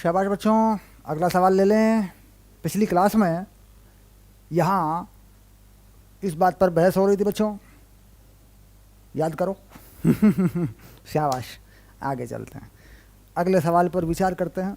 शाबाश बच्चों, अगला सवाल ले लें। पिछली क्लास में यहाँ इस बात पर बहस हो रही थी बच्चों, याद करो। शाबाश, आगे चलते हैं, अगले सवाल पर विचार करते हैं।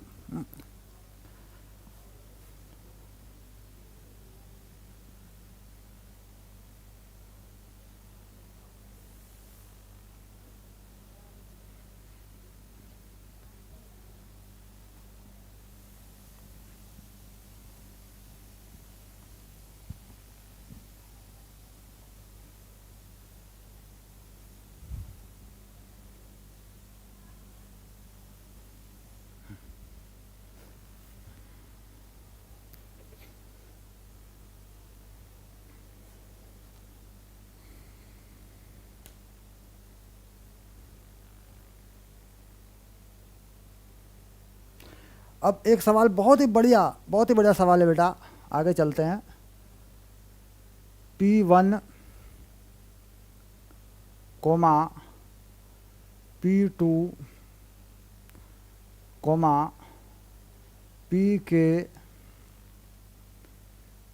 अब एक सवाल बहुत ही बढ़िया सवाल है बेटा, आगे चलते हैं। P1 coma P2 coma PK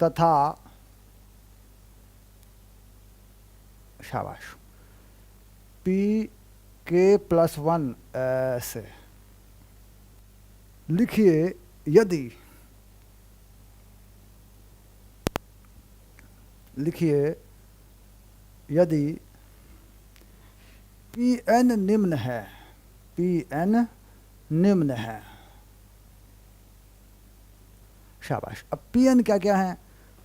तथा शाबाश PK+1 ऐसे लिखिए यदि Pn निम्न है, Pn निम्न है। शाबाश। अब Pn क्या क्या है?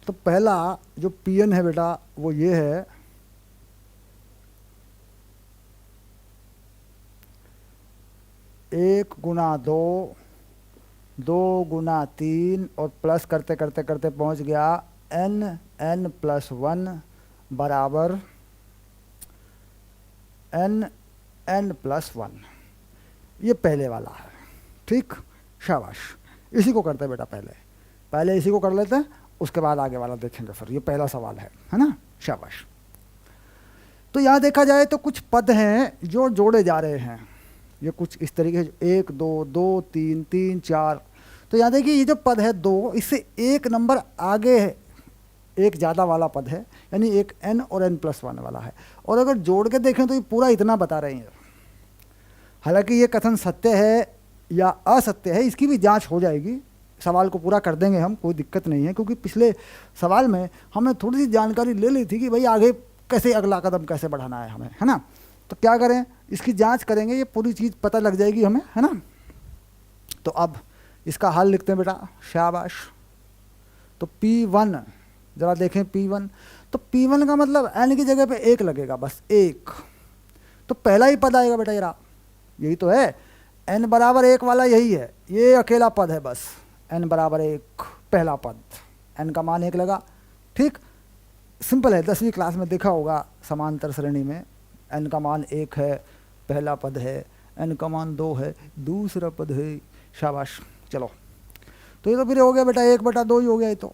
तो पहला जो Pn है बेटा वो ये है, 1 गुना 2, 2 गुना 3 और प्लस करते करते करते पहुंच गया n+1 बराबर n+1। ये पहले वाला है, ठीक। शाबाश, इसी को करते हैं बेटा, पहले इसी को कर लेते हैं, उसके बाद आगे वाला देखेंगे। फिर ये पहला सवाल है ना। शाबाश। तो यहाँ देखा जाए तो कुछ पद हैं जो जोड़े जा रहे हैं, ये कुछ इस तरीके से 1 2 2 3 3 4। तो यहाँ देखिए ये जो पद है 2, इससे एक नंबर आगे है, एक ज़्यादा वाला पद है, यानी एक n और n+1 वाला है। और अगर जोड़ के देखें तो ये पूरा इतना बता रहे हैं। हालांकि ये कथन सत्य है या असत्य है इसकी भी जांच हो जाएगी, सवाल को पूरा कर देंगे हम, कोई दिक्कत नहीं है। क्योंकि पिछले सवाल में हमने थोड़ी सी जानकारी ले ली थी कि भाई आगे कैसे अगला कदम कैसे बढ़ाना है हमें, है ना। तो क्या करें, इसकी जांच करेंगे, ये पूरी चीज़ पता लग जाएगी हमें, है ना। तो अब इसका हल लिखते हैं बेटा। शाबाश। तो P1 जरा देखें, P1 तो P1 का मतलब n की जगह पे 1 लगेगा, बस 1। तो पहला ही पद आएगा बेटा, जरा यही तो है, n बराबर 1 वाला यही है, ये अकेला पद है बस, n बराबर 1 पहला पद, n का मान 1 लगा, ठीक। सिंपल है, 10वीं क्लास में देखा होगा समांतर श्रेणी में, n का मान 1 है पहला पद है, n का मान 2 है दूसरा पद है। शाबाश। चलो, तो ये तो फिर हो गया बेटा 1/2 ही हो गया। ये तो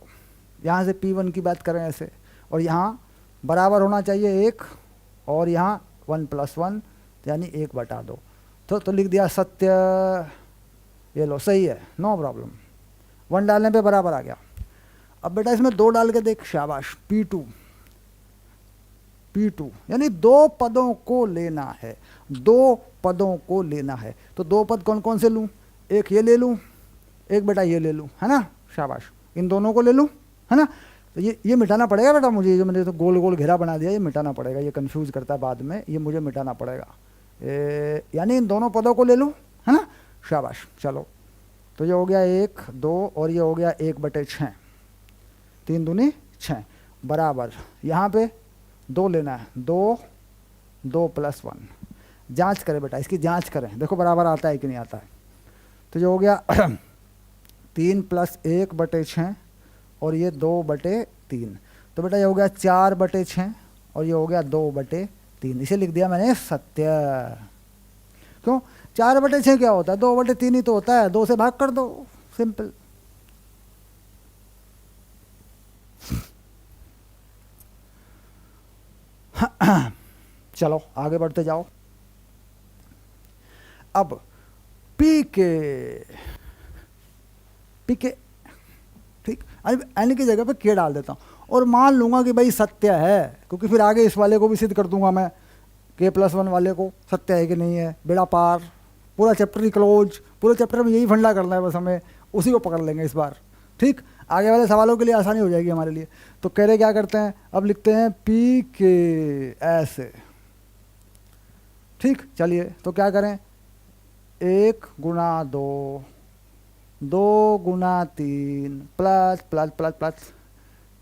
यहाँ से P1 की बात करें ऐसे, और यहाँ बराबर होना चाहिए 1, और यहाँ 1+1 यानी 1/2। तो लिख दिया सत्य, ये लो सही है, नो प्रॉब्लम। 1 डालने पे बराबर आ गया। अब बेटा इसमें 2 डाल के देख। शाबाश। P2 यानी 2 पदों को लेना है, 2 पदों को लेना है। तो 2 पद कौन कौन से लूँ? एक ये ले लूँ, एक बेटा ये ले लूँ, है ना। शाबाश, इन दोनों को ले लूँ, है ना। तो ये मिटाना पड़ेगा बेटा मुझे, जो मैंने तो गोल गोल घेरा बना दिया, ये मिटाना पड़ेगा, ये कंफ्यूज करता है बाद में, ये मुझे मिटाना पड़ेगा। यानी इन दोनों पदों को ले लूँ, है ना। शाबाश। चलो, तो ये हो गया 1 2 और ये हो गया 1/6, 3 दूनी 6 बराबर, यहाँ पे 2 लेना है, 2 2+1। जांच करें बेटा, इसकी जांच करें, देखो बराबर आता है कि नहीं आता है। तो ये हो गया 3 + 1/6 और ये 2/3। तो बेटा ये हो गया 4/6 और ये हो गया 2/3। इसे लिख दिया मैंने सत्य। क्यों? 4/6 क्या होता है? 2/3 ही तो होता है, 2 से भाग कर दो, सिंपल। चलो आगे बढ़ते जाओ। अब P के पी के, ठीक। अब एन की जगह पे के डाल देता हूँ और मान लूँगा कि भाई सत्य है, क्योंकि फिर आगे इस वाले को भी सिद्ध कर दूंगा मैं, k+1 वाले को सत्य है कि नहीं है, बेड़ा पार, पूरा चैप्टर ही क्लोज। पूरे चैप्टर में यही फंडा करना है बस हमें, उसी को पकड़ लेंगे इस बार, ठीक। आगे वाले सवालों के लिए आसानी हो जाएगी हमारे लिए। तो कह रहे क्या करते हैं, अब लिखते हैं पी के ऐसे, ठीक। चलिए तो क्या करें, 1 गुना 2, 2 गुना 3 प्लस प्लस प्लस प्लस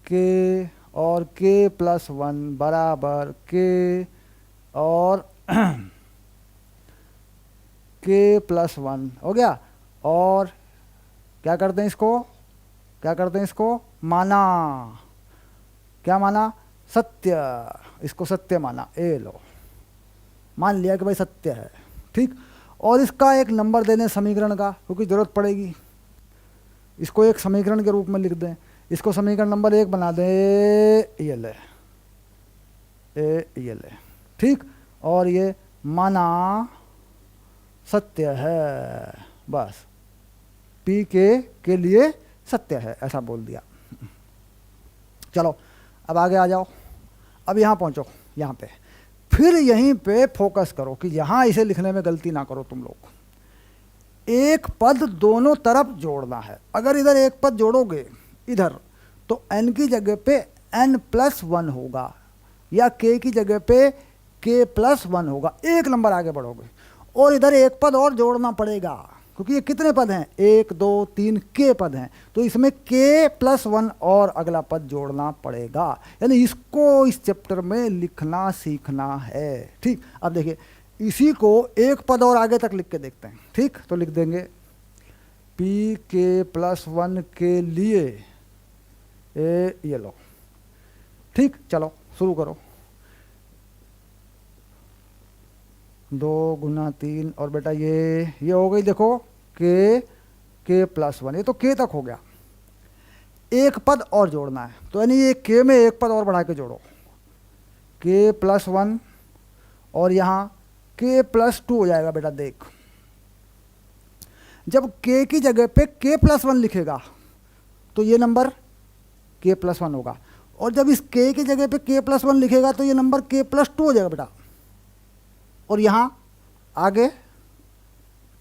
के और k+1 बराबर के और k+1 हो गया। और क्या करते हैं इसको, क्या करते हैं इसको, माना, क्या माना, सत्य, इसको सत्य माना, ए लो, मान लिया कि भाई सत्य है, ठीक। और इसका एक नंबर दे दें समीकरण का, क्योंकि ज़रूरत पड़ेगी। इसको एक समीकरण के रूप में लिख दें, इसको समीकरण नंबर 1 बना दें, ये ले, ये ले, ठीक। और ये माना सत्य है, बस पी के लिए सत्य है, ऐसा बोल दिया। चलो अब आगे आ जाओ, अब यहाँ पहुँचो, यहाँ पे फिर यहीं पे फोकस करो कि यहाँ इसे लिखने में गलती ना करो तुम लोग। एक पद दोनों तरफ जोड़ना है। अगर इधर एक पद जोड़ोगे इधर, तो n की जगह पे n+1 होगा, या k की जगह पे k+1 होगा, एक नंबर आगे बढ़ोगे। और इधर एक पद और जोड़ना पड़ेगा, क्योंकि ये कितने पद हैं, 1 2 3 k पद हैं, तो इसमें k+1 और अगला पद जोड़ना पड़ेगा। यानी इसको इस चैप्टर में लिखना सीखना है, ठीक। अब देखिए इसी को एक पद और आगे तक लिख के देखते हैं, ठीक। तो लिख देंगे pk+1 के लिए ये लो, ठीक। चलो शुरू करो, 2 गुना 3 और बेटा ये हो गई, देखो k+1, ये तो k तक हो गया। एक पद और जोड़ना है, तो यानी ये k में एक पद और बढ़ा के जोड़ो, k+1 और यहाँ k+2 हो जाएगा। बेटा देख, जब k की जगह पे k+1 लिखेगा तो ये नंबर k+1 होगा, और जब इस k की जगह पे k+1 लिखेगा तो ये नंबर k+2 हो जाएगा बेटा। और यहाँ आगे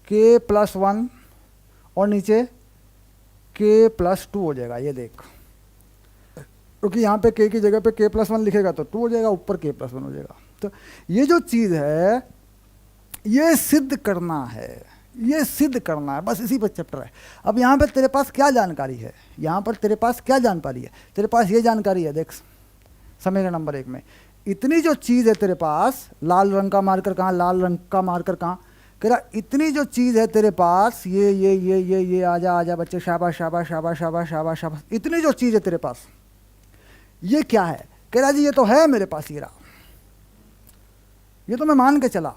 k+1 और नीचे k+2 हो जाएगा, ये देख, क्योंकि यहाँ पे k की जगह पे k+1 लिखेगा तो 2 हो जाएगा, ऊपर k+1 हो जाएगा। तो ये जो चीज़ है ये सिद्ध करना है, ये सिद्ध करना है, बस इसी पर चैप्टर है। अब यहाँ पर तेरे पास क्या जानकारी है, यहाँ पर तेरे पास क्या जानकारी है, तेरे पास ये जानकारी है, देख समीकरण नंबर 1 में इतनी जो चीज़ है तेरे पास, लाल रंग का मार्कर कहाँ, लाल रंग का मार्कर कहाँ, कह रहा इतनी जो चीज़ है तेरे पास, ये आजा आजा बच्चे, शाबाश शाबाश शाबाश शाबाश शाबाश शाबाश, इतनी जो चीज़ है तेरे पास ये क्या है, कह रहा जी ये तो है मेरे पास, ये रहा, ये तो मैं मान के चला,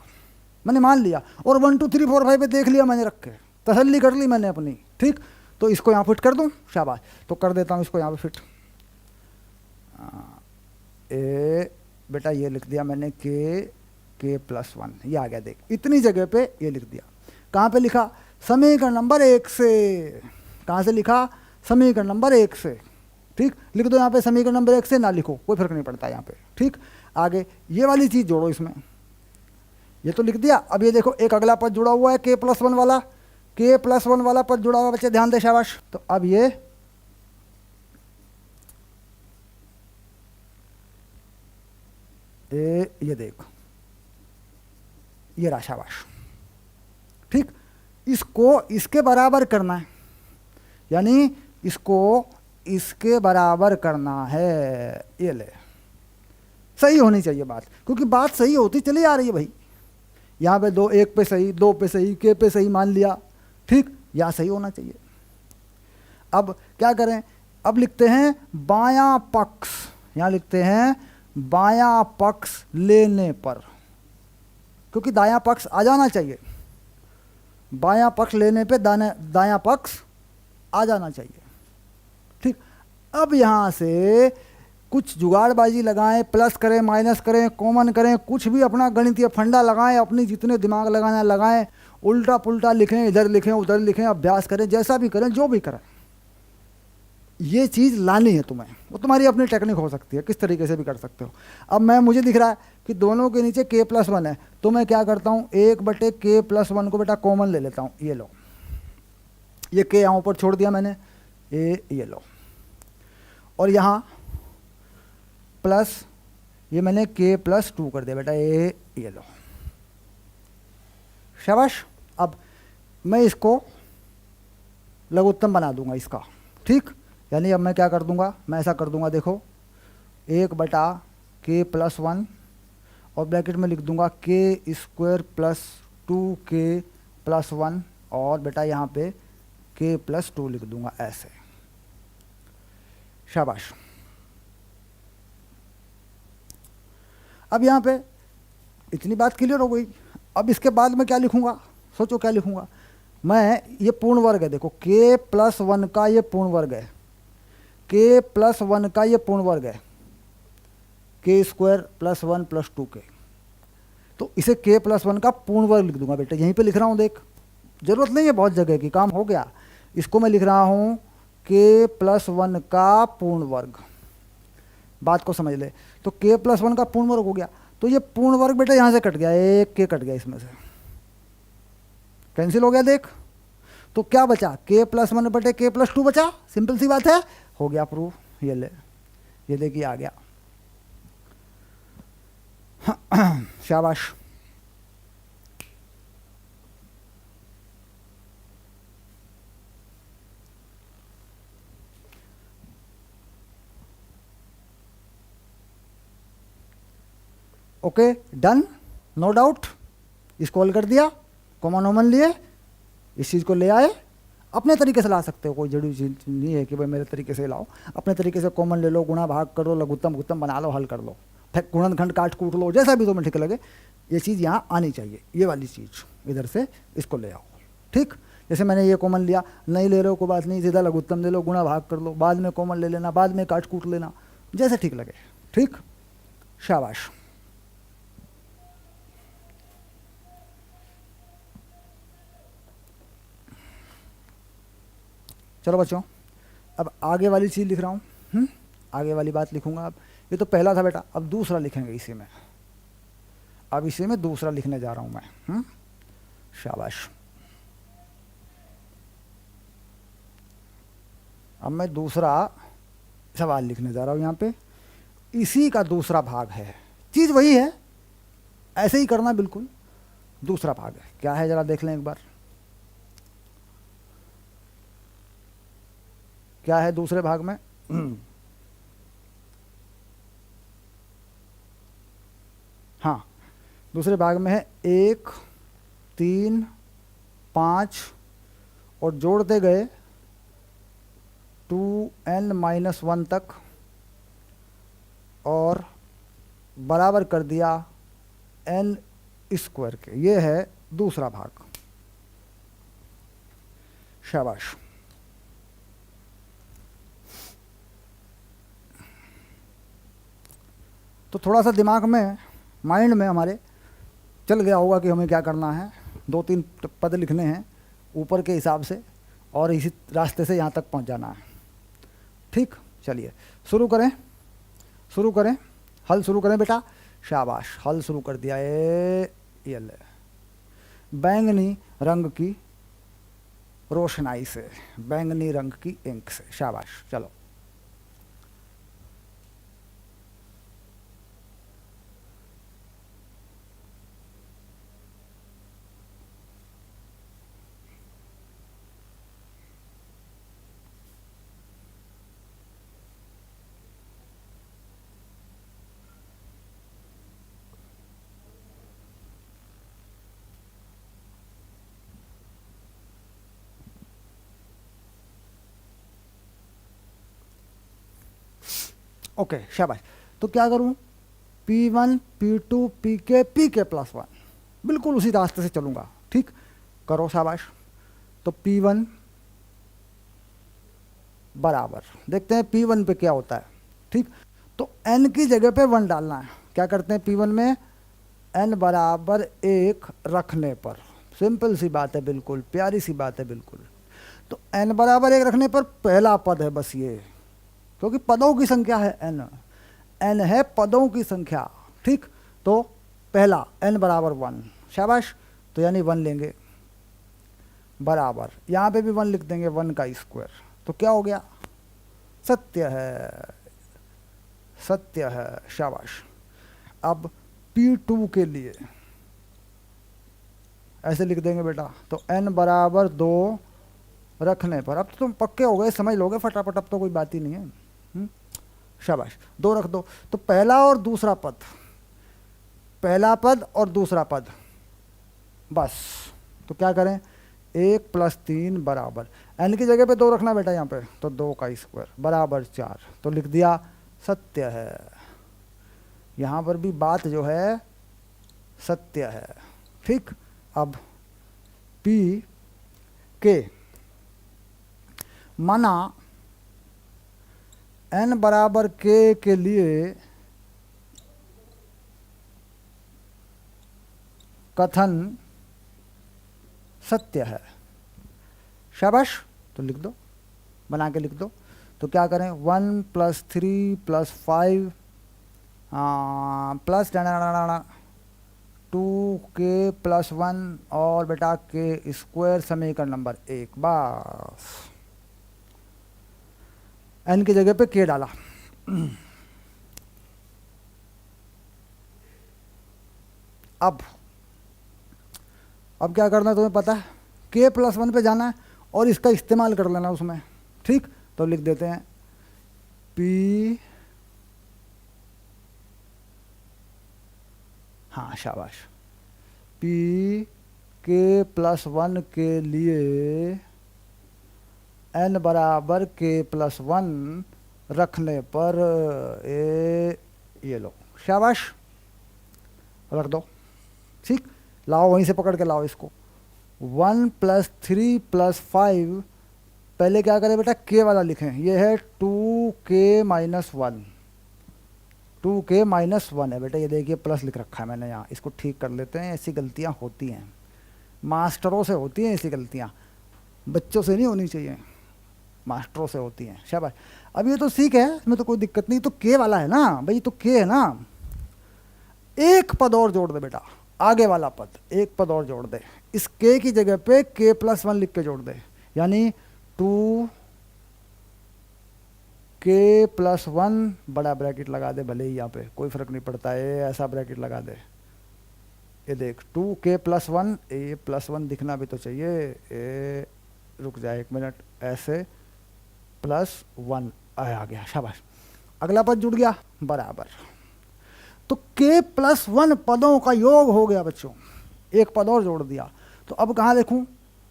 मैंने मान लिया, और 1 2 3 4 5 पे देख लिया मैंने, रख के तसल्ली कर ली मैंने अपनी, ठीक। तो इसको यहाँ फिट कर दूँ, शाबाश, तो कर देता हूँ इसको यहाँ पे फिट। बेटा ये लिख दिया मैंने k+1, ये आ गया, देख इतनी जगह पे ये लिख दिया। कहाँ पे लिखा, समीकरण नंबर 1 से, कहाँ से लिखा, समीकरण नंबर 1 से, ठीक। लिख दो यहाँ पे समीकरण नंबर 1 से, ना लिखो कोई फर्क नहीं पड़ता यहाँ पे, ठीक। आगे ये वाली चीज़ जोड़ो इसमें, ये तो लिख दिया। अब ये देखो एक अगला पद जुड़ा हुआ है k+1 वाला, k+1 वाला पद जुड़ा हुआ, बच्चे ध्यान दे शाबाश। तो अब ये देख, ये रहा, शाबाश, ठीक। इसको इसके बराबर करना है, यानी इसको इसके बराबर करना है, ये ले, सही होनी चाहिए बात, क्योंकि बात सही होती चली आ रही है भाई। यहाँ पे 2 1 पे सही, 2 पे सही, k पे सही मान लिया, ठीक, यहाँ सही होना चाहिए। अब क्या करें, अब लिखते हैं बायां पक्ष, यहाँ लिखते हैं बायां पक्ष लेने पर, क्योंकि दायां पक्ष आ जाना चाहिए, बायां पक्ष लेने पे दायां पक्ष आ जाना चाहिए, ठीक। अब यहाँ से कुछ जुगाड़बाजी लगाएं, प्लस करें, माइनस करें, कॉमन करें, कुछ भी अपना गणितीय फंडा लगाएं, अपनी जितने दिमाग लगाना लगाएं, उल्टा पुल्टा लिखें, इधर लिखें उधर लिखें, अभ्यास करें, जैसा भी करें, जो भी करें, ये चीज़ लानी है तुम्हें, वो तुम्हारी अपनी टेक्निक हो सकती है, किस तरीके से भी कर सकते हो। अब मैं मुझे दिख रहा है कि दोनों के नीचे k+1 है, तो मैं क्या करता हूँ, 1/k+1 को बेटा कॉमन ले लेता हूँ। ये लो, ये k यहाँ ऊपर छोड़ दिया मैंने, ये लो, और यहाँ प्लस ये मैंने k+2 कर दिया बेटा, ये लो, शाबाश। अब मैं इसको लघुत्तम बना दूंगा इसका, ठीक। यानी अब मैं क्या कर दूंगा, मैं ऐसा कर दूंगा, देखो 1/k+1 और ब्रैकेट में लिख दूंगा k² + 2k+1 और बेटा यहाँ पे k+2 लिख दूंगा, ऐसे, शाबाश। अब यहाँ पे इतनी बात क्लियर हो गई। अब इसके बाद मैं क्या लिखूंगा, सोचो क्या लिखूंगा मैं, ये पूर्ण वर्ग है, देखो k+1 का ये पूर्ण वर्ग है, k+1 का ये पूर्ण वर्ग है, k² + 1 + 2k, तो इसे k+1 का पूर्ण वर्ग लिख दूंगा बेटा, यहीं पे लिख रहा हूँ, देख जरूरत नहीं है बहुत जगह की, काम हो गया। इसको मैं लिख रहा हूँ k+1 का पूर्ण वर्ग, बात को समझ ले। तो k+1 का पूर्ण वर्ग हो गया, तो ये पूर्ण वर्ग बेटा यहाँ से कट गया, एक k कट गया, इसमें से कैंसिल हो गया, देख। तो क्या बचा, k+1/k+2 बचा, सिंपल सी बात है, हो गया प्रूफ। ये ले, ये देखिए आ गया, शाबाश। Okay done, no doubt. इसको हल कर दिया, कॉमन ओमन लिए, इस चीज़ को ले आए, अपने तरीके से ला सकते हो, कोई जरूरी चीज़ नहीं है कि भाई मेरे तरीके से लाओ, अपने तरीके से कॉमन ले लो, गुणा भाग करो, लघुत्तम गुत्तम बना लो, हल कर लो, फिर गुणनखंड काट कूट लो, जैसा भी तुम्हें ठीक लगे, ये चीज़ यहाँ आनी चाहिए, ये वाली चीज़ इधर से इसको ले आओ, ठीक। जैसे मैंने ये कॉमन लिया, नहीं ले रहे हो कोई बात नहीं, सीधा लघुत्तम ले लो, गुणा भाग कर लो, बाद में कॉमन ले लेना, बाद में काट कूट लेना, जैसे ठीक लगे, ठीक, शाबाश। चलो बच्चों, अब आगे वाली चीज़ लिख रहा हूँ, आगे वाली बात लिखूंगा। अब ये तो पहला था बेटा, अब दूसरा लिखेंगे इसी में, अब इसी में दूसरा लिखने जा रहा हूँ मैं, शाबाश। अब मैं दूसरा सवाल लिखने जा रहा हूँ, यहाँ पे इसी का दूसरा भाग है, चीज़ वही है, ऐसे ही करना बिल्कुल, दूसरा भाग है, क्या है ज़रा देख लें एक बार, क्या है दूसरे भाग में। हाँ, दूसरे भाग में है 1, 3, 5 और जोड़ते गए 2n-1 तक और बराबर कर दिया n² के, ये है दूसरा भाग, शाबाश। तो थोड़ा सा दिमाग में, माइंड में हमारे चल गया होगा कि हमें क्या करना है, 2-3 पद लिखने हैं ऊपर के हिसाब से और इसी रास्ते से यहाँ तक पहुँच जाना है, ठीक। चलिए शुरू करें, शुरू करें, हल शुरू करें बेटा, शाबाश, हल शुरू कर दिया। ये ले, बैंगनी रंग की रोशनाई से, बैंगनी रंग की इंक से, शाबाश। चलो ओके, शाबाश। तो क्या करूं, P1 P2 PK PK+1, बिल्कुल उसी रास्ते से चलूंगा, ठीक, करो शाबाश। तो P1 बराबर, देखते हैं P1 पे क्या होता है, ठीक। तो n की जगह पे 1 डालना है, क्या करते हैं P1 में, n = 1 रखने पर, सिंपल सी बात है, बिल्कुल प्यारी सी बात है, बिल्कुल। तो n बराबर 1 रखने पर पहला पद है बस ये, क्योंकि पदों की संख्या है n है पदों की संख्या, ठीक। तो पहला n बराबर 1, शाबाश। तो यानी 1 लेंगे, बराबर यहाँ पे भी 1 लिख देंगे, 1 का स्क्वायर। तो क्या हो गया, सत्य है, सत्य है, शाबाश। अब P2 के लिए ऐसे लिख देंगे बेटा। तो n बराबर 2 रखने पर, अब तो तुम पक्के हो गए, समझ लोगे फटाफट, अब तो कोई बात ही नहीं है। शाबाश, 2 रख दो। तो पहला और दूसरा पद, पहला पद और दूसरा पद, बस। तो क्या करें, 1 + 3 बराबर n की जगह पे 2 रखना बेटा यहाँ पे, तो 2 का स्क्वायर बराबर 4। तो लिख दिया, सत्य है। यहाँ पर भी बात जो है सत्य है, ठीक। अब P के माना n बराबर k के लिए कथन सत्य है, शाबाश। तो लिख दो, बना के लिख दो। तो क्या करें, 1 + 3 + 5 प्लस 2k + 1 और बेटा k स्क्वायर, समीकरण नंबर 1, बस। n की जगह पे k डाला। अब क्या करना है तुम्हें पता है, k + 1 पे जाना है और इसका इस्तेमाल कर लेना उसमें, ठीक। तो लिख देते हैं P, हाँ शाबाश, P k + 1 के लिए n बराबर k + 1 रखने पर ये लो, शाबाश, रख दो, ठीक। लाओ वहीं से पकड़ के लाओ इसको। 1 + 3 + 5, पहले क्या करें बेटा, k वाला लिखें, ये है 2k - 1, 2k - 1 है बेटा, ये देखिए प्लस लिख रखा है मैंने यहाँ, इसको ठीक कर लेते हैं। ऐसी गलतियाँ होती हैं, मास्टरों से होती हैं ऐसी गलतियाँ, बच्चों से नहीं होनी चाहिए, मास्टरों से होती हैं, शाबाश। अब ये तो सीख है, इसमें तो कोई दिक्कत नहीं। तो k वाला है ना भाई, तो k है ना, एक पद और जोड़ दे बेटा, आगे वाला पद एक पद और जोड़ दे, इस k की जगह पे k + 1 लिख के जोड़ दे, यानी 2k + 1 बड़ा ब्रैकेट लगा दे, भले ही यहाँ पे कोई फर्क नहीं पड़ता है, ऐसा ब्रैकेट लगा दे। ये देख 2k + 1, ए +1 दिखना भी तो चाहिए, रुक जाए 1 मिनट, ऐसे +1 आ गया, शाबाश। अगला पद जुड़ गया, बराबर। तो k + 1 पदों का योग हो गया बच्चों, एक पद और जोड़ दिया। तो अब कहाँ लिखूं,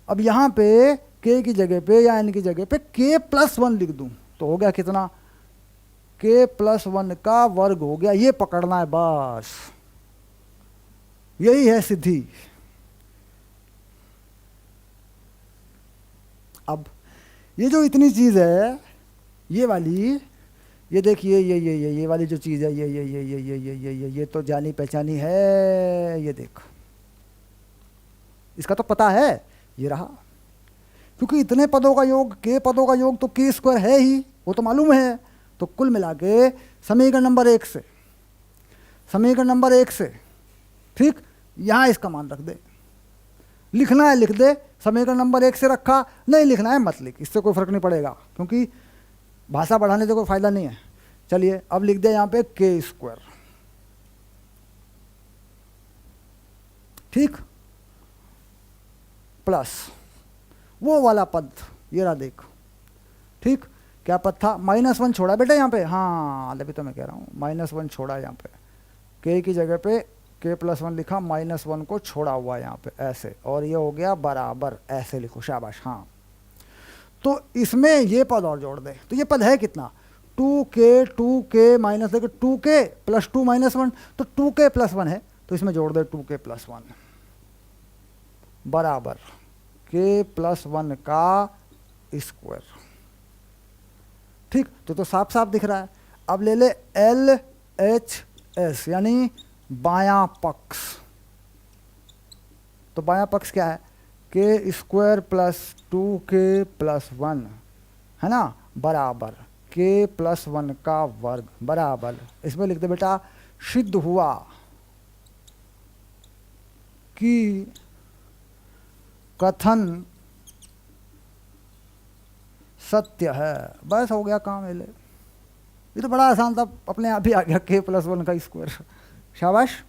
अब यहाँ पे k की जगह पे या n की जगह पे k + 1 लिख दूं, तो हो गया कितना, k + 1 का वर्ग हो गया। ये पकड़ना है बस, यही है सिद्धि। अब ये जो इतनी चीज है, ये वाली, ये देखिए, ये वाली जो चीज है, ये तो जानी पहचानी है, ये देख, इसका तो पता है, ये रहा। क्योंकि इतने पदों का योग, k पदों का योग तो k² है ही, वो तो मालूम है। तो कुल मिला के समीकरण नंबर 1 से, समीकरण नंबर 1 से, ठीक, यहां इसका मान रख दे, लिखना है लिख दे, समीकरण नंबर 1 से रखा, नहीं लिखना है मत लिख, इससे कोई फर्क नहीं पड़ेगा, क्योंकि भाषा बढ़ाने से कोई फायदा नहीं है। चलिए अब लिख दे यहाँ पे k², ठीक, प्लस वो वाला पद, ये रहा देख, ठीक। क्या पद था, -1 छोड़ा बेटा यहाँ पे, हाँ अभी तो मैं कह रहा हूँ -1 छोड़ा यहाँ पे, k की जगह पे k + 1 लिखा, -1 को छोड़ा हुआ यहाँ पे ऐसे, और ये हो गया बराबर, ऐसे लिखो, शाबाश, हाँ। तो इसमें ये पद और जोड़ दे, तो ये पद है कितना, 2k देखो 2k + 2 - 1, तो 2k + 1 है, तो इसमें जोड़ दे 2k + 1 बराबर k + 1 का स्क्वायर, ठीक। तो साफ साफ दिख रहा है। अब ले ले LHS, यानी बायां पक्ष। तो बायां पक्ष क्या है, के स्क्वायर प्लस 2k+1 है ना बराबर k+1 का वर्ग बराबर, इसमें लिखते बेटा सिद्ध हुआ कि कथन सत्य है। बस हो गया काम। ये तो बड़ा आसान था, अपने आप ही आ गया k+1 का स्क्वायर। शाबाश।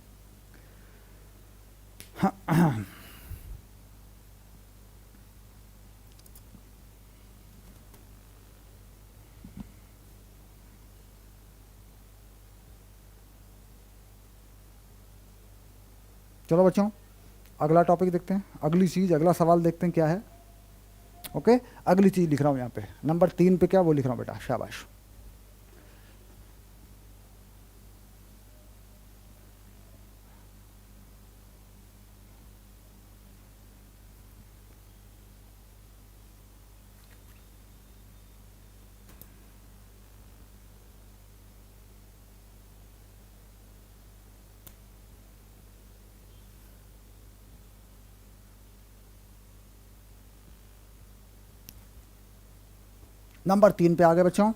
चलो बच्चों, अगला टॉपिक देखते हैं, अगली चीज़, अगला सवाल देखते हैं क्या है। ओके, अगली चीज़ लिख रहा हूँ यहाँ पे, नंबर 3 पे क्या वो लिख रहा हूँ बेटा। शाबाश। नंबर 3 पे आ गए बच्चों।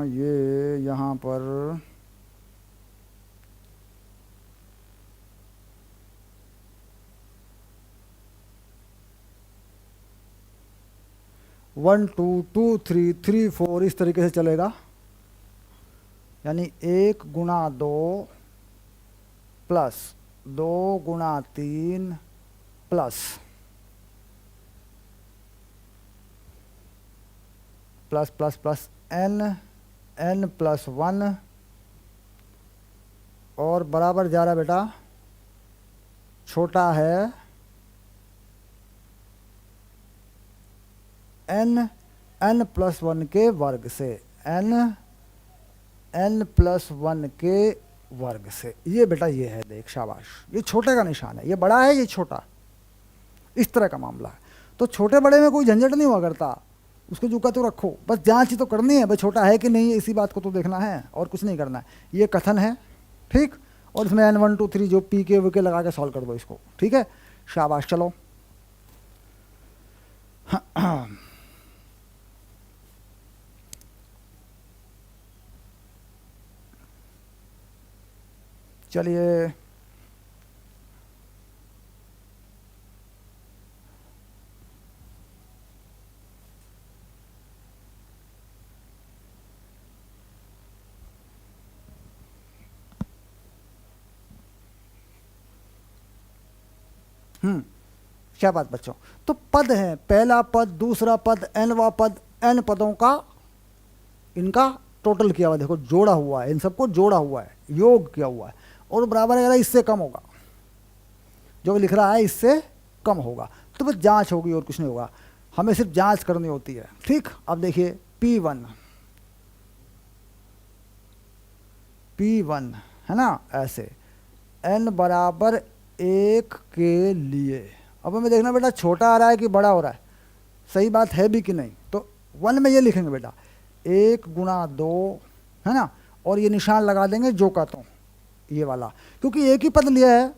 ये यहाँ पर 1 2 2 3 3 4 इस तरीके से चलेगा, यानी 1 गुणा 2 प्लस 2 गुणा 3 plus plus plus plus n+1 और बराबर जा रहा बेटा छोटा है n+1 के वर्ग से, n+1 के वर्ग से। ये बेटा ये है, देख शाबाश, ये छोटे का निशान है, ये बड़ा है ये छोटा, इस तरह का मामला है। तो छोटे बड़े में कोई झंझट नहीं हुआ करता, उसको जो का तो रखो, बस जांच ही तो करनी है भाई छोटा है कि नहीं है, इसी बात को तो देखना है और कुछ नहीं करना है। ये कथन है, ठीक, और इसमें n1 2 3 जो पी के वी के लगा के सॉल्व कर दो इसको, ठीक है। शाबाश। चलो चलिए क्या बात बच्चों, तो पद है, पहला पद, दूसरा पद, nवा पद, n पदों का इनका टोटल किया हुआ, देखो जोड़ा हुआ है, इन सबको जोड़ा हुआ है, योग किया हुआ है, और बराबर अगर इससे कम होगा, जो लिख रहा है इससे कम होगा, तो बस जांच होगी और कुछ नहीं होगा, हमें सिर्फ जांच करनी होती है, ठीक। अब देखिए P1 है ना, ऐसे n बराबर 1 के लिए, अब हमें देखना बेटा छोटा आ रहा है कि बड़ा हो रहा है, सही बात है भी कि नहीं। तो 1 में ये लिखेंगे बेटा 1 गुणा 2 है ना, और ये निशान लगा देंगे जो का तो ये वाला, क्योंकि एक ही पद लिया है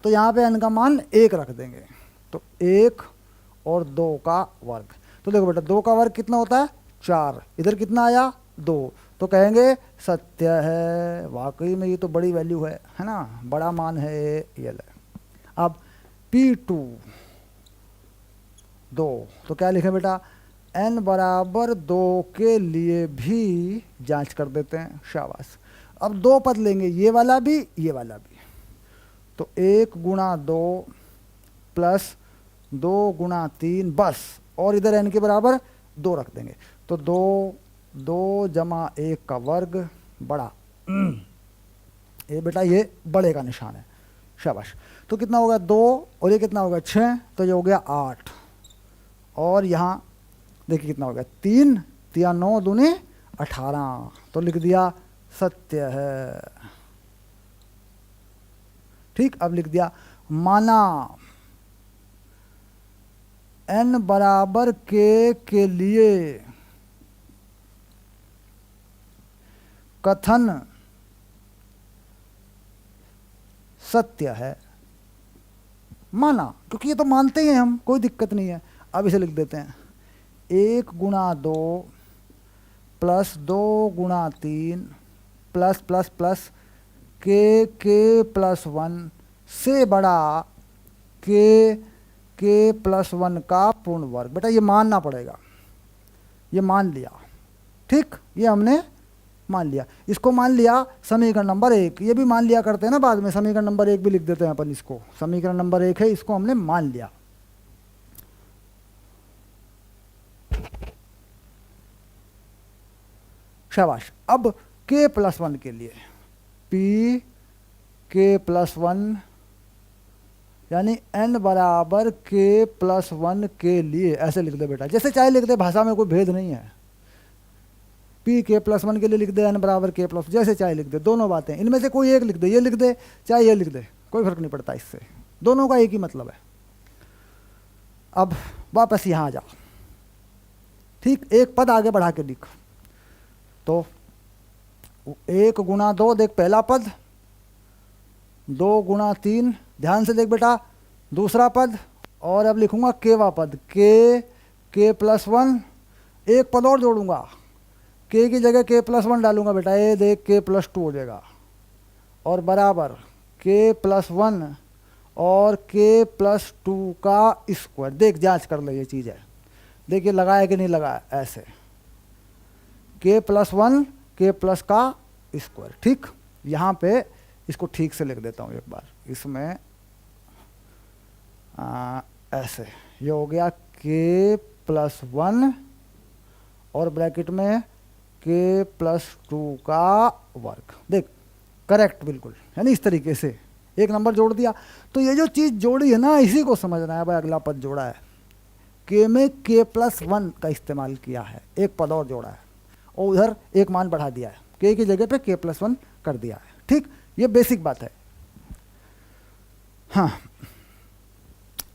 तो यहाँ पे n का मान 1 रख देंगे, तो 1 और 2 का वर्ग। तो देखो बेटा 2 का वर्ग कितना होता है 4, इधर कितना आया 2, तो कहेंगे सत्य है, वाकई में ये तो बड़ी वैल्यू है ना, बड़ा मान है ये ले। अब P2 2, तो क्या लिखें बेटा n बराबर 2 के लिए भी जांच कर देते हैं। शाबाश। अब 2 पद लेंगे, ये वाला भी ये वाला भी, तो 1 गुणा 2 प्लस 2 गुणा 3 बस, और इधर n के बराबर 2 रख देंगे, तो 2 जमा 1 का वर्ग बड़ा, ये बेटा ये बड़े का निशान है। शाबाश। तो कितना होगा 2 और ये कितना होगा 6, तो ये हो गया 8, और यहाँ देखिए कितना हो गया 3 3 9 दूनी 18, तो लिख दिया सत्य है, ठीक। अब लिख दिया माना n बराबर के लिए कथन सत्य है, माना, क्योंकि ये तो मानते ही हैं हम, कोई दिक्कत नहीं है। अब इसे लिख देते हैं 1 × 2 प्लस 2 × 3 प्लस प्लस प्लस के प्लस 1 से बड़ा के प्लस 1 का पूर्ण वर्ग। बेटा ये मानना पड़ेगा, ये मान लिया, ठीक, ये हमने मान लिया। इसको मान लिया समीकरण नंबर 1, ये भी मान लिया करते हैं ना बाद में, समीकरण नंबर 1 भी लिख देते हैं अपन इसको, समीकरण नंबर 1 है, इसको हमने मान लिया। शाबाश। अब के प्लस 1 के लिए पी के प्लस 1 यानी n बराबर के प्लस 1 के लिए ऐसे लिख दे बेटा, जैसे चाहे लिख दे, भाषा में कोई भेद नहीं है। पी के प्लस 1 के लिए लिख दे, n बराबर के प्लस, जैसे चाहे लिख दे, दोनों बातें, इनमें से कोई एक लिख दे, ये लिख दे चाहे ये लिख दे, कोई फर्क नहीं पड़ता इससे, दोनों का एक ही मतलब है। अब वापस यहाँ आ जा, ठीक, एक पद आगे बढ़ा के लिख, तो 1 × 2 देख पहला पद, 2 × 3 ध्यान से देख बेटा दूसरा पद, और अब लिखूंगा केवा पद, के प्लस 1, एक पद और जोड़ूंगा, के की जगह के प्लस 1 डालूंगा बेटा, ये देख के प्लस 2 हो जाएगा, और बराबर के प्लस 1 और के प्लस 2 का स्क्वायर। देख जांच कर ले, ये चीज़ है, देखिए लगाया कि नहीं लगाया, ऐसे के प्लस 1 के प्लस का स्क्वायर, ठीक। यहाँ पे इसको ठीक से लिख देता हूँ एक बार, इसमें ऐसे, ये हो गया के प्लस 1 और ब्रैकेट में के प्लस 2 का वर्ग। देख करेक्ट बिल्कुल, है ना, इस तरीके से एक नंबर जोड़ दिया। तो ये जो चीज़ जोड़ी है ना, इसी को समझना है भाई। अगला पद जोड़ा है, के में के प्लस 1 का इस्तेमाल किया है, एक पद और जोड़ा है, और उधर एक मान बढ़ा दिया है, के की जगह पे के प्लस 1 कर दिया है, ठीक। ये बेसिक बात है। हाँ,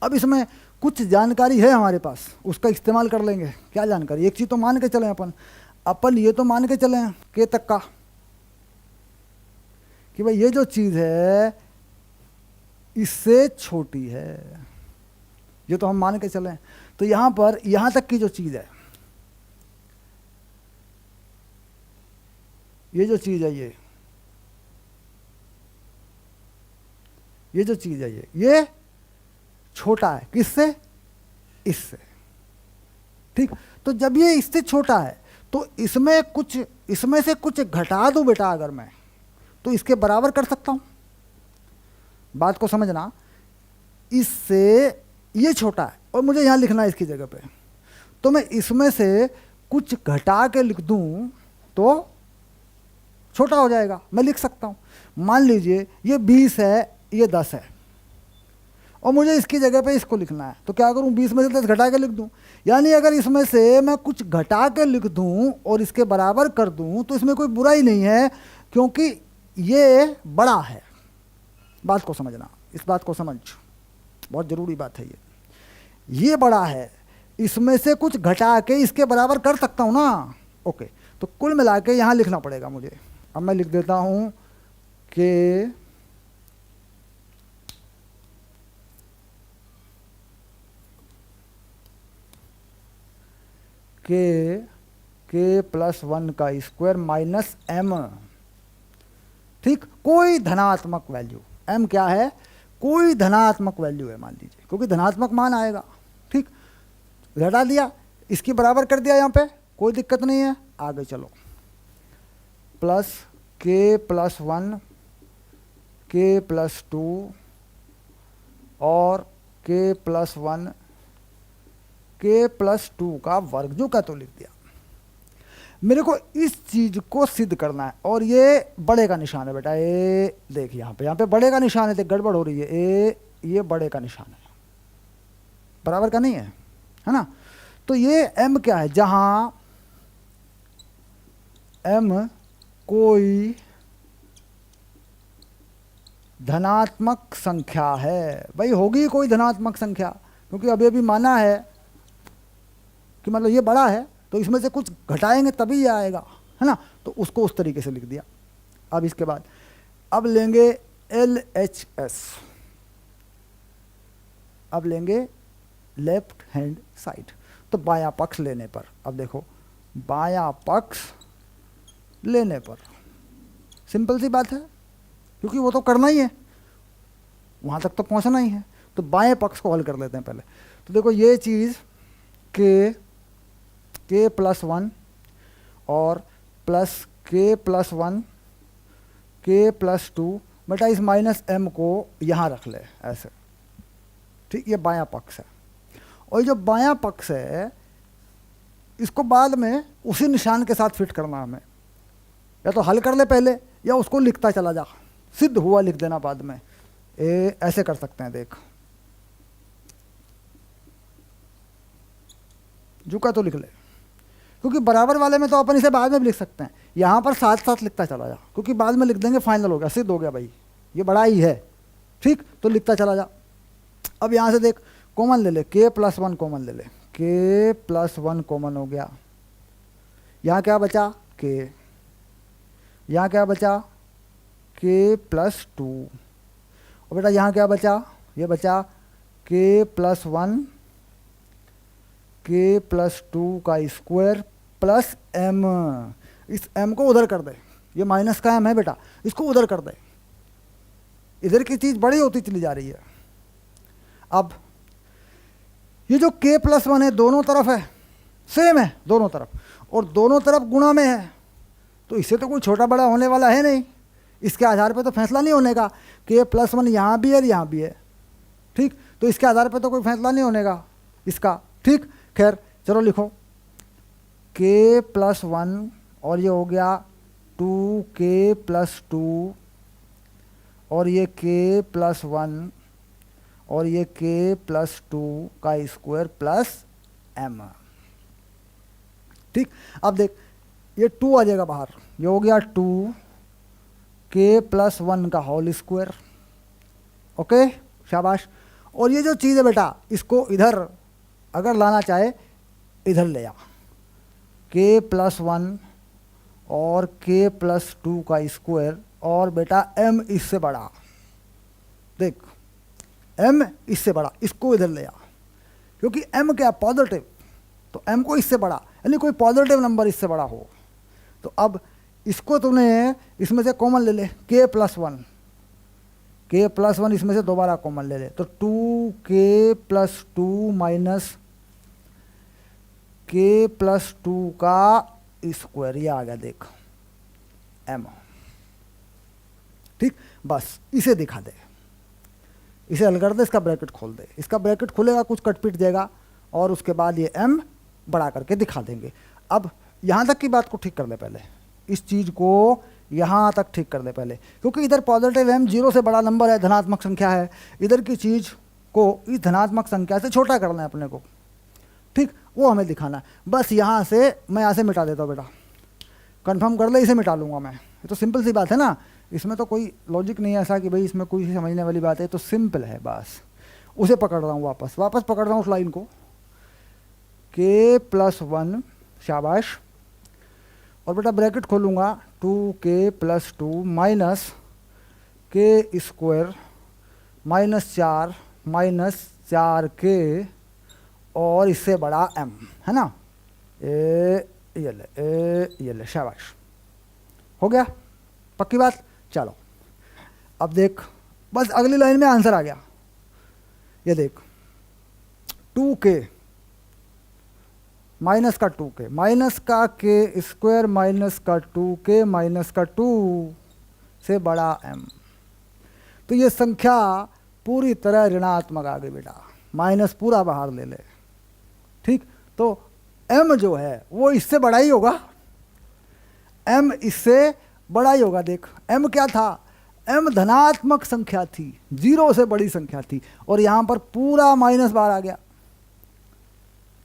अब इसमें कुछ जानकारी है हमारे पास, उसका इस्तेमाल कर लेंगे। क्या जानकारी? एक चीज़ तो मान के चलें अपन ये तो मान के चलें के तक का, कि भाई ये जो चीज़ है इससे छोटी है, ये तो हम मान के चलें। तो यहाँ पर यहाँ तक की जो चीज़ है, ये जो चीज़ है, ये जो चीज़ है, ये छोटा है किससे? इससे, ठीक। तो जब ये इससे छोटा है तो इसमें से कुछ घटा दूं बेटा अगर मैं, तो इसके बराबर कर सकता हूं। बात को समझना, इससे ये छोटा है और मुझे यहां लिखना है इसकी जगह पे, तो मैं इसमें से कुछ घटा के लिख दूं तो छोटा हो जाएगा, मैं लिख सकता हूं। मान लीजिए ये 20 है, ये 10 है, और मुझे इसकी जगह पे इसको लिखना है, तो क्या करूं? 20 में से 10 घटा के लिख दूं। यानी अगर इसमें से मैं कुछ घटा के लिख दूं और इसके बराबर कर दूं तो इसमें कोई बुराई नहीं है, क्योंकि ये बड़ा है। बात को समझना, इस बात को समझ, बहुत ज़रूरी बात है ये बड़ा है, इसमें से कुछ घटा के इसके बराबर कर सकता हूँ ना। ओके, तो कुल मिला के यहाँ लिखना पड़ेगा मुझे। अब मैं लिख देता हूँ के प्लस 1 का स्क्वायर माइनस m, ठीक। कोई धनात्मक वैल्यू, m क्या है? कोई धनात्मक वैल्यू है मान लीजिए, क्योंकि धनात्मक मान आएगा, ठीक। घटा दिया, इसकी बराबर कर दिया यहाँ पे, कोई दिक्कत नहीं है। आगे चलो, प्लस के प्लस 1 के प्लस 2 और के प्लस 1 के प्लस 2 का वर्ग, जो का तो लिख दिया। मेरे को इस चीज को सिद्ध करना है, और ये बड़े का निशान है बेटा, ये देख यहाँ पे बड़े का निशान है, देख गड़बड़ हो रही है, ये बड़े का निशान है, बराबर का नहीं है, है ना। तो ये m क्या है? जहां m कोई धनात्मक संख्या है, भाई होगी कोई धनात्मक संख्या, क्योंकि अभी अभी माना है कि मतलब ये बड़ा है, तो इसमें से कुछ घटाएंगे तभी ये आएगा, है ना। तो उसको उस तरीके से लिख दिया। अब इसके बाद अब लेंगे LHS, अब लेंगे लेफ्ट हैंड साइड। तो बायां पक्ष लेने पर, अब देखो बायां पक्ष लेने पर सिंपल सी बात है, क्योंकि वो तो करना ही है, वहाँ तक तो पहुँचना ही है। तो बाएं पक्ष को हल कर लेते हैं पहले। तो देखो ये चीज़ के प्लस वन और प्लस के प्लस वन के प्लस टू बटा इस माइनस एम को यहाँ रख ले ऐसे, ठीक। ये बायां पक्ष है। और जो बायां पक्ष है इसको बाद में उसी निशान के साथ फिट करना हमें, या तो हल कर ले पहले या उसको लिखता चला जा, सिद्ध हुआ लिख देना बाद में। ऐसे कर सकते हैं, देख झुका तो लिख ले, क्योंकि बराबर वाले में तो अपन इसे बाद में भी लिख सकते हैं, यहाँ पर साथ साथ लिखता चला जा, क्योंकि बाद में लिख देंगे फाइनल हो गया, सिद्ध हो गया भाई ये बड़ा ही है, ठीक। तो लिखता चला जा। अब यहाँ से देख कॉमन ले ले, के प्लस वन कॉमन ले ले, के प्लस वन कॉमन हो गया। यहाँ क्या बचा के, यहाँ क्या बचा के प्लस टू, और बेटा यहाँ क्या बचा, ये बचा के प्लस वन के प्लस टू का स्क्वायर प्लस एम। इस एम को उधर कर दे, ये माइनस का एम है बेटा, इसको उधर कर दे, इधर की चीज़ बड़ी होती चली जा रही है। अब ये जो के प्लस वन है दोनों तरफ है, सेम है दोनों तरफ, और दोनों तरफ गुणा में है, तो इससे तो कोई छोटा बड़ा होने वाला है नहीं, इसके आधार पे तो फैसला नहीं होने का। के प्लस वन यहाँ भी है और यहाँ भी है, ठीक। तो इसके आधार पे तो कोई फैसला नहीं होने का इसका, ठीक। खैर चलो लिखो के प्लस वन और ये हो गया टू के प्लस टू, और ये के प्लस वन और ये के प्लस टू का स्क्वायर प्लस एम, ठीक। अब देख ये टू आ जाएगा बाहर, ये हो गया टू के प्लस वन का होल स्क्वायर, ओके शाबाश। और ये जो चीज़ है बेटा इसको इधर अगर लाना चाहे इधर ले आ, के प्लस वन और के प्लस टू का स्क्वायर, और बेटा एम इससे बड़ा, देख एम इससे बड़ा, इसको इधर ले आ, क्योंकि एम क्या पॉजिटिव, तो एम को इससे बड़ा, यानी कोई पॉजिटिव नंबर इससे बड़ा हो। तो अब इसको तूने इसमें से कॉमन ले ले, के प्लस वन, के प्लस वन इसमें से दोबारा कॉमन ले ले, तो टू के प्लस टू माइनस के प्लस टू का स्क्वायर, ये आ गया देख एम, ठीक। बस इसे दिखा दे, इसे हल कर दे, इसका ब्रैकेट खोल दे, इसका ब्रैकेट खुलेगा कुछ कट पीट जाएगा, और उसके बाद ये एम बड़ा करके दिखा देंगे। अब यहाँ तक की बात को ठीक कर ले पहले, इस चीज़ को यहाँ तक ठीक कर ले पहले, क्योंकि इधर पॉजिटिव एम जीरो से बड़ा नंबर है, धनात्मक संख्या है, इधर की चीज़ को इस धनात्मक संख्या से छोटा करना है अपने को, ठीक। वो हमें दिखाना है। बस यहाँ से मैं यहाँ से मिटा देता हूँ बेटा, कंफर्म कर ले, इसे मिटा लूँगा मैं, ये तो सिंपल सी बात है ना, इसमें तो कोई लॉजिक नहीं है ऐसा कि भाई इसमें कोई समझने वाली बात है, तो सिंपल है बस। उसे पकड़ रहा हूँ वापस पकड़ रहा हूँ उस लाइन को, के प्लस वन शाबाश, और बेटा ब्रैकेट खोलूँगा टू के प्लस टू माइनस के स्क्वायर माइनस चार के, और इससे बड़ा एम, है ना, ये ले शाबाश, हो गया पक्की बात। चलो अब देख, बस अगली लाइन में आंसर आ गया, ये देख टू के माइनस का टू के, माइनस का के स्क्वायर माइनस का टू के माइनस का टू से बड़ा एम, तो ये संख्या पूरी तरह ऋणात्मक आ गई बेटा, माइनस पूरा बाहर ले ले, ठीक। तो m जो है वो इससे बड़ा ही होगा, m इससे बड़ा ही होगा। देख m क्या था, m धनात्मक संख्या थी, जीरो से बड़ी संख्या थी, और यहाँ पर पूरा माइनस बाहर आ गया,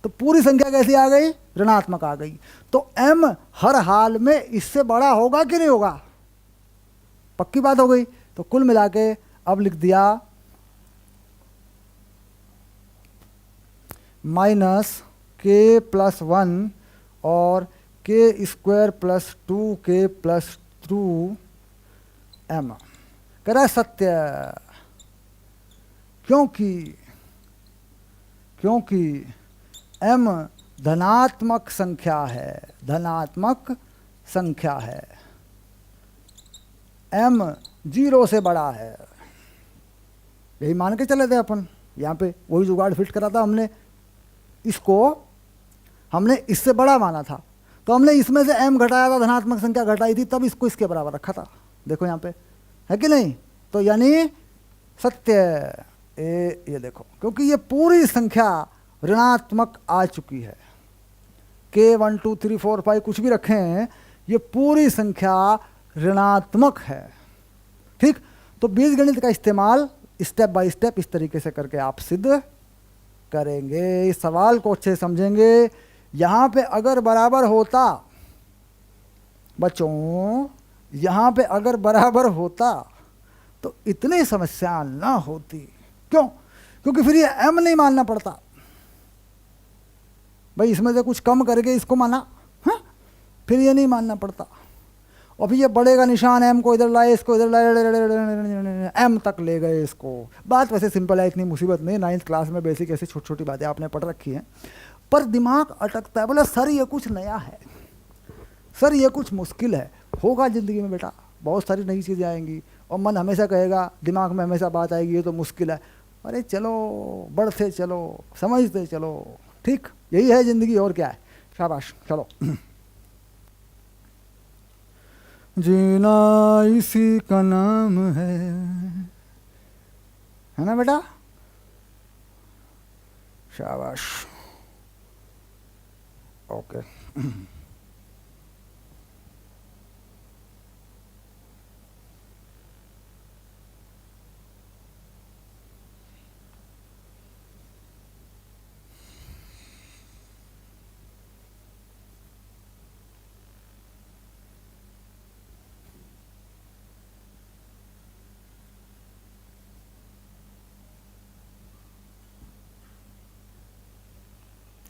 तो पूरी संख्या कैसी आ गई, ऋणात्मक आ गई। तो m हर हाल में इससे बड़ा होगा कि नहीं होगा, पक्की बात हो गई। तो कुल मिला के अब लिख दिया माइनस के प्लस वन और के स्क्वायर प्लस टू के प्लस टू एम, कह रहा सत्य, क्योंकि क्योंकि m धनात्मक संख्या है, धनात्मक संख्या है, m 0 से बड़ा है। यही मान के चले थे अपन, यहाँ पे वही जुगाड़ फिट करा था हमने, इसको हमने इससे बड़ा माना था, तो हमने इसमें से m घटाया था, धनात्मक संख्या घटाई थी, तब इसको इसके बराबर रखा था। देखो यहाँ पे है कि नहीं, तो यानी सत्य ये देखो, क्योंकि ये पूरी संख्या ऋणात्मक आ चुकी है। k 1 2 3 4 5 कुछ भी रखें, ये पूरी संख्या ऋणात्मक है। ठीक, तो बीजगणित का इस्तेमाल स्टेप बाय स्टेप इस तरीके से करके आप सिद्ध करेंगे। इस सवाल को अच्छे समझेंगे। यहाँ पे अगर बराबर होता बच्चों, यहाँ पे अगर बराबर होता तो इतनी समस्या ना होती। क्यों? क्योंकि फिर ये m नहीं मानना पड़ता भाई, इसमें से कुछ कम करके इसको माना, हाँ, फिर ये नहीं मानना पड़ता। और फिर ये बड़े का निशान m को इधर लाए, इसको इधर लाए, m तक ले गए इसको। बात वैसे सिंपल है, इतनी मुसीबत नहीं। 9th क्लास में बेसिक ऐसी छोटी छोटी बातें आपने पढ़ रखी हैं, पर दिमाग अटकता है। बोला सर ये कुछ नया है, सर ये कुछ मुश्किल है। होगा ज़िंदगी में बेटा, बहुत सारी नई चीज़ें आएंगी और मन हमेशा कहेगा, दिमाग में हमेशा बात आएगी ये तो मुश्किल है। अरे चलो, बढ़ते चलो, समझते चलो। ठीक, यही है ज़िंदगी, और क्या है। शाबाश, चलो। जीना इसी का नाम है ना बेटा? शाबाश, ओके।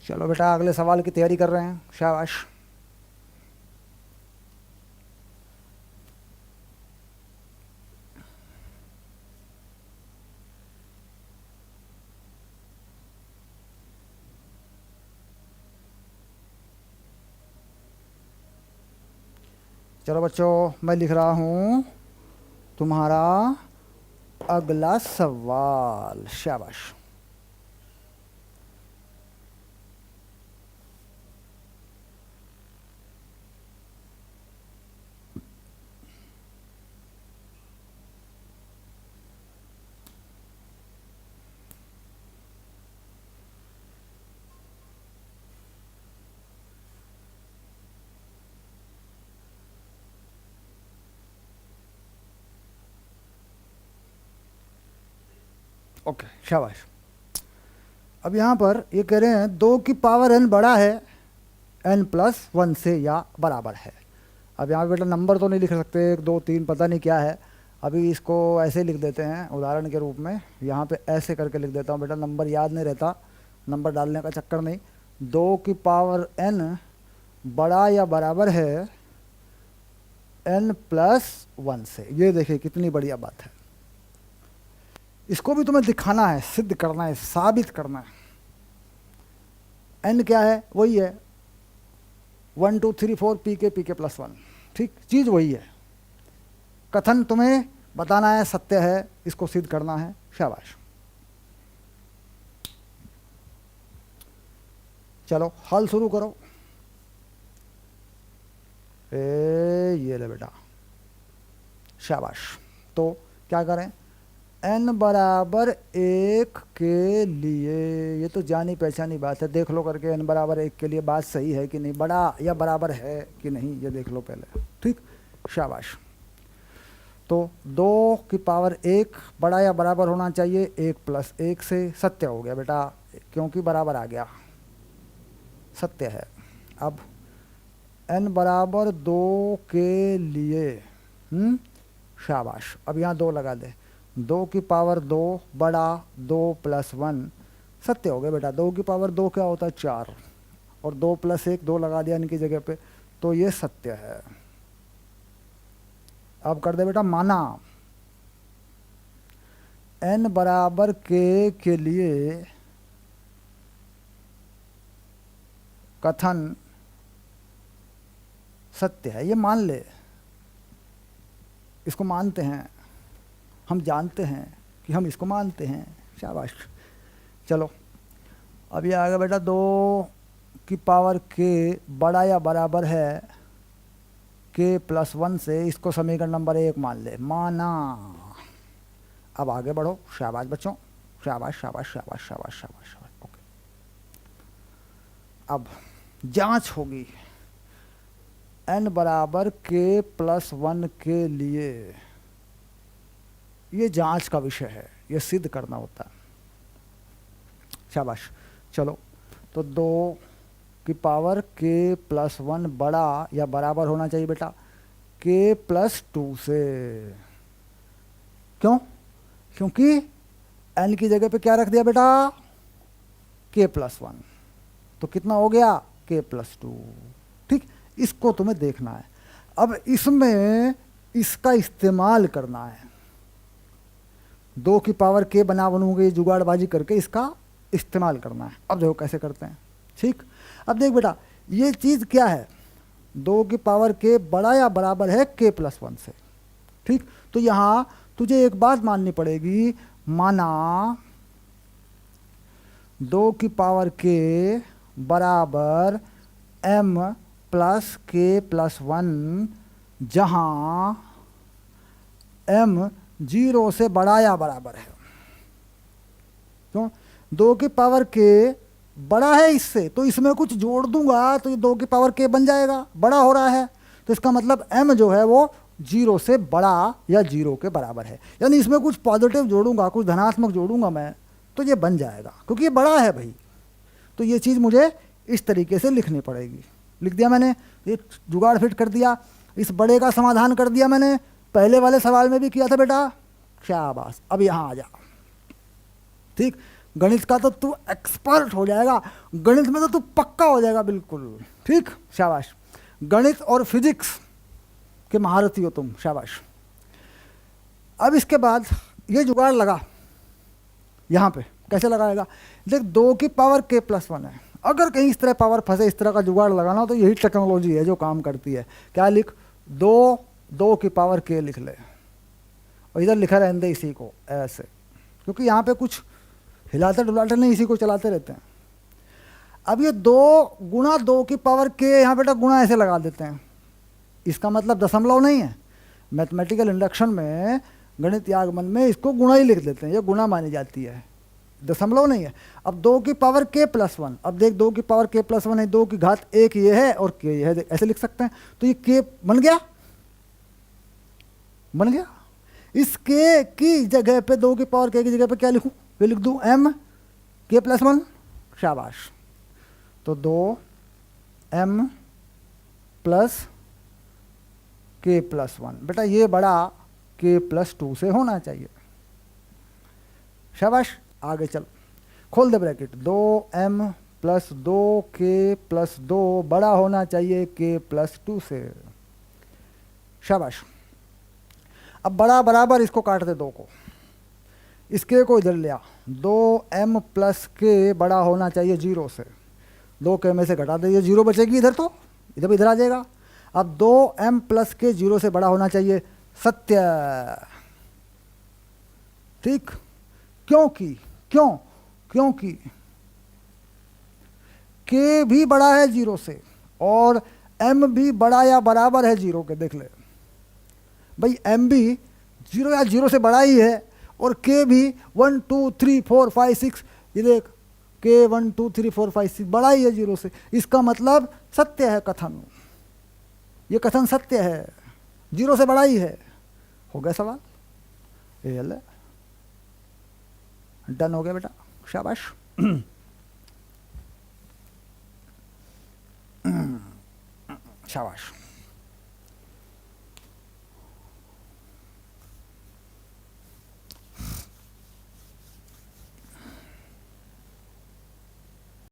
चलो बेटा, अगले सवाल की तैयारी कर रहे हैं। शाबाश। चलो बच्चों, मैं लिख रहा हूँ तुम्हारा अगला सवाल। शाबाश। ओके, शाबाश। अब यहाँ पर ये कह रहे हैं 2 की पावर n बड़ा है n+1 से या बराबर है। अब यहाँ पे बेटा नंबर तो नहीं लिख सकते, 1 2 3 पता नहीं क्या है। अभी इसको ऐसे लिख देते हैं उदाहरण के रूप में। यहाँ पे ऐसे करके लिख देता हूँ बेटा, नंबर याद नहीं रहता, नंबर डालने का चक्कर नहीं। 2 की पावर n बड़ा या बराबर है n+1 से। ये देखिए कितनी बढ़िया बात है। इसको भी तुम्हें दिखाना है, सिद्ध करना है, साबित करना है। n क्या है? वही है 1 2 3 4 pk+1। ठीक, चीज़ वही है। कथन तुम्हें बताना है, सत्य है, इसको सिद्ध करना है। शाबाश। चलो हल शुरू करो। ये ले बेटा, शाबाश। तो क्या करें? n बराबर 1 के लिए, ये तो जानी पहचानी बात है, देख लो करके n बराबर 1 के लिए बात सही है कि नहीं, बड़ा या बराबर है कि नहीं, ये देख लो पहले। ठीक, शाबाश। तो 2 की पावर 1 बड़ा या बराबर होना चाहिए 1+1 से। सत्य हो गया बेटा, क्योंकि बराबर आ गया, सत्य है। अब n बराबर 2 के लिए, शाबाश। अब यहाँ 2 लगा दे। 2 की पावर 2 बड़ा 2+1, सत्य हो गया बेटा। 2 की पावर 2 क्या होता है? 4, और 2+1 2 लगा दिया इनकी जगह पे, तो ये सत्य है। अब कर दे बेटा माना। n बराबर k के लिए कथन सत्य है, ये मान ले, इसको मानते हैं, हम जानते हैं कि हम इसको मानते हैं। शाबाश। चलो अब ये आगे बेटा 2 की पावर के बड़ा या बराबर है के प्लस 1 से, इसको समीकरण नंबर 1 मान ले, माना। अब आगे बढ़ो। शाबाश बच्चों, शाबाश शाबाश शाबाश शाबाश शाबाश शाबाश। ओके, अब जांच होगी n बराबर के प्लस 1 के लिए। ये जांच का विषय है, ये सिद्ध करना होता है। शाबाश। चलो तो 2 की पावर के प्लस 1 बड़ा या बराबर होना चाहिए बेटा के प्लस 2 से। क्यों? क्योंकि n की जगह पे क्या रख दिया बेटा? के प्लस 1। तो कितना हो गया? के प्लस 2। ठीक, इसको तुम्हें देखना है। अब इसमें इसका इस्तेमाल करना है। 2 की पावर के बना बनूंगे जुगाड़बाजी करके इसका इस्तेमाल करना है। अब देखो कैसे करते हैं। ठीक, अब देख बेटा ये चीज़ क्या है, 2 की पावर के बड़ा या बराबर है के प्लस 1 से। ठीक, तो यहाँ तुझे एक बात माननी पड़ेगी, माना 2 की पावर के बराबर m प्लस के प्लस 1, जहाँ m 0 से बड़ा या बराबर है। क्यों? 2 की पावर के बड़ा है इससे, तो इसमें कुछ जोड़ दूंगा तो ये 2 की पावर के बन जाएगा, बड़ा हो रहा है। तो इसका मतलब m जो है वो 0 से बड़ा या 0 के बराबर है। यानी इसमें कुछ पॉजिटिव जोड़ूंगा, कुछ धनात्मक जोड़ूंगा मैं, तो ये बन जाएगा, क्योंकि ये बड़ा है भाई। तो ये चीज़ मुझे इस तरीके से लिखनी पड़ेगी। लिख दिया मैंने, ये जुगाड़ फिट कर दिया, इस बड़े का समाधान कर दिया मैंने। पहले वाले सवाल में भी किया था बेटा, शाबाश। अब यहाँ आ जा। ठीक, गणित का तो तू एक्सपर्ट हो जाएगा, गणित में तो तू पक्का हो जाएगा बिल्कुल। ठीक, शाबाश। गणित और फिजिक्स के महारथी हो तुम, शाबाश। अब इसके बाद ये जुगाड़ लगा यहाँ पे, कैसे लगाएगा? देख 2 की पावर के प्लस 1 है, अगर कहीं इस तरह पावर फंसे, इस तरह का जुगाड़ लगाना, तो यही टेक्नोलॉजी है जो काम करती है। क्या लिख? 2 की पावर के लिख ले, और इधर लिखा रहने दे इसी को ऐसे, क्योंकि यहाँ पे कुछ हिलाते डुलाते नहीं, इसी को चलाते रहते हैं। अब ये 2 गुणा 2 की पावर के, यहाँ बेटा गुणा ऐसे लगा देते हैं, इसका मतलब दशमलव नहीं है। मैथमेटिकल इंडक्शन में, गणित आगमन में इसको गुणा ही लिख देते हैं, ये गुणा मानी जाती है, दशमलव नहीं है। अब 2 की पावर के प्लस 1, अब देख 2 की पावर के प्लस 1 है, 2 की घात 1 ये है और के ये है, ऐसे लिख सकते हैं। तो ये के बन गया, बन गया। इस के की जगह पे, 2 की पावर के की जगह पे क्या लिखूं? ये लिख दूं m के प्लस 1। शाबाश। तो 2m प्लस के प्लस 1, बेटा ये बड़ा के प्लस 2 से होना चाहिए। शाबाश। आगे चल, खोल दे ब्रैकेट। 2m प्लस 2 के प्लस 2 बड़ा होना चाहिए के प्लस 2 से। शाबाश। अब बड़ा बराबर इसको काट दे 2 को, इसके को इधर लिया। 2m प्लस के बड़ा होना चाहिए 0 से, 2 के में से घटा दे, ये 0 बचेगी इधर, तो इधर भी इधर आ जाएगा। अब 2m प्लस के 0 से बड़ा होना चाहिए, सत्य। ठीक, क्योंकि क्योंकि के भी बड़ा है 0 से और m भी बड़ा या बराबर है 0 के। देख ले भाई, m भी 0 या 0 से बड़ा ही है, और k भी 1 2 3 4 5 6, ये देख k 1 2 3 4 5 6 बड़ा ही है 0 से। इसका मतलब सत्य है कथन, ये कथन सत्य है, 0 से बड़ा ही है। हो गया सवाल, ये डन हो गया बेटा, शाबाश। शाबाश।